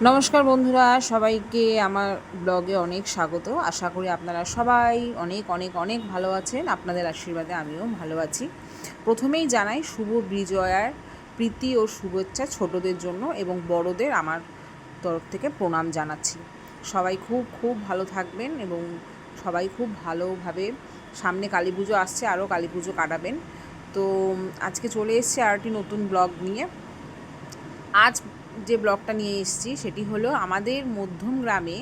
নমস্কার বন্ধুরা, সবাইকে আমার ব্লগে অনেক স্বাগত। আশা করি আপনারা সবাই অনেক অনেক অনেক ভালো আছেন। আপনাদের আশীর্বাদে আমিও ভালো আছি। প্রথমেই জানাই শুভ বিজয়ার প্রীতি ও শুভেচ্ছা ছোটদের জন্য এবং বড়দের আমার তরফ থেকে প্রণাম জানাচ্ছি। সবাই খুব খুব ভালো থাকবেন এবং সবাই খুব ভালোভাবে সামনে কালী পুজো আসছে, আরও কালী পুজো কাটাবেন। তো আজকে চলে এসেছি আর একটি নতুন ব্লগ নিয়ে। আজ যে ব্লগটা নিয়ে এসেছি সেটি হলো আমাদের মধ্যম গ্রামে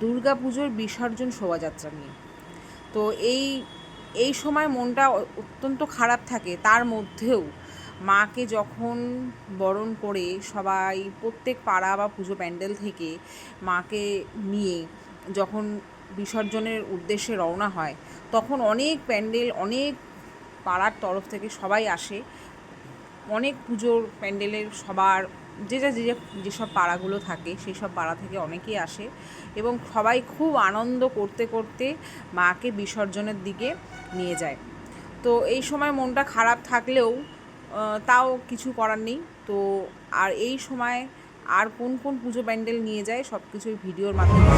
দুর্গা পুজোর বিসর্জন শোভাযাত্রা নিয়ে। তো এই সময় মনটা অত্যন্ত খারাপ থাকে, তার মধ্যেও মাকে যখন বরণ করে সবাই প্রত্যেক পাড়া বা পুজো প্যান্ডেল থেকে মাকে নিয়ে যখন বিসর্জনের উদ্দেশ্যে রওনা হয়, তখন অনেক প্যান্ডেল, অনেক পাড়ার তরফ থেকে সবাই আসে। অনেক পুজোর প্যান্ডেলের সবার যেসব পাড়াগুলো থাকে সেই সব পাড়া থেকে অনেকেই আসে এবং সবাই খুব আনন্দ করতে করতে মাকে বিসর্জনের দিকে নিয়ে যায়। তো এই সময় মনটা খারাপ থাকলেও তাও কিছু করার নেই। তো আর এই সময় আর কোন কোন পুজো প্যান্ডেল নিয়ে যায় সব কিছুই ভিডিওর মাধ্যমে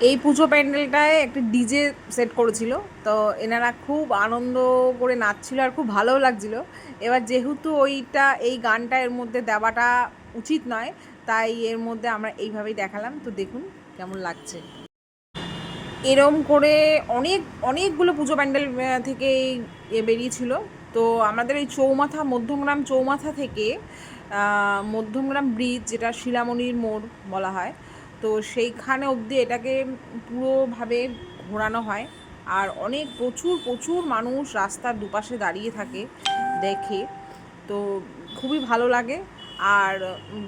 এই পুজো প্যান্ডেলটায় একটি ডিজে সেট করেছিল। তো এনারা খুব আনন্দ করে নাচছিল আর খুব ভালোও লাগছিল। এবার যেহেতু এই গানটা এর মধ্যে দেওয়াটা উচিত নয়, তাই এর মধ্যে আমরা এইভাবেই দেখালাম। তো দেখুন কেমন লাগছে। এরম করে অনেকগুলো পুজো প্যান্ডেল থেকে বেরিয়েছিল। তো আমাদের এই মধ্যমগ্রাম চৌমাথা থেকে মধ্যমগ্রাম ব্রিজ, যেটা শিলামণির মোড় বলা হয়, তো সেইখানে অবধি এটাকে পুরোভাবে ঘোরানো হয়। আর প্রচুর প্রচুর মানুষ রাস্তার দুপাশে দাঁড়িয়ে থাকে দেখে। তো খুবই ভালো লাগে আর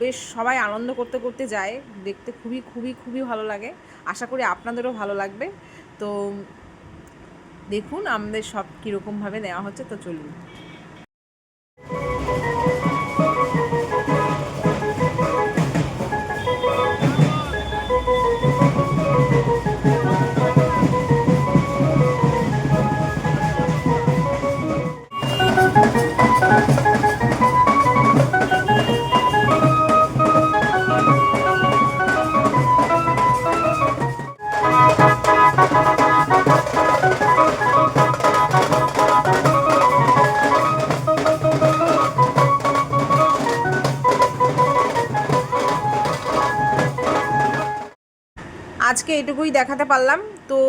বেশ সবাই আনন্দ করতে করতে যায় দেখতে। খুবই খুবই খুবই ভালো লাগে। আশা করি আপনাদেরও ভালো লাগবে। তো দেখুন আমাদের সব কীরকমভাবে নেওয়া হচ্ছে। তো চলুন। আজকে এটুকুই দেখাতে পারলাম। তো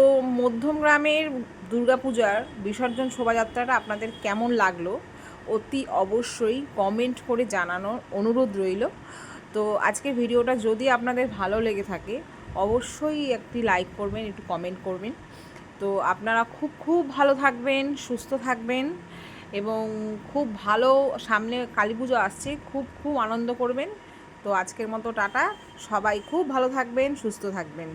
মধ্যমগ্রামের দুর্গাপূজার বিসর্জন শোভাযাত্রাটা আপনাদের কেমন লাগলো অতি অবশ্যই কমেন্ট করে জানানোর অনুরোধ রইল। তো আজকের ভিডিওটা যদি আপনাদের ভালো লেগে থাকে অবশ্যই একটি লাইক করবেন, একটু কমেন্ট করবেন। তো আপনারা খুব খুব ভালো থাকবেন, সুস্থ থাকবেন এবং খুব ভালো, সামনে কালী পুজো আসছে, খুব খুব আনন্দ করবেন। তো আজকের মতো টাটা। সবাই খুব ভালো থাকবেন, সুস্থ থাকবেন।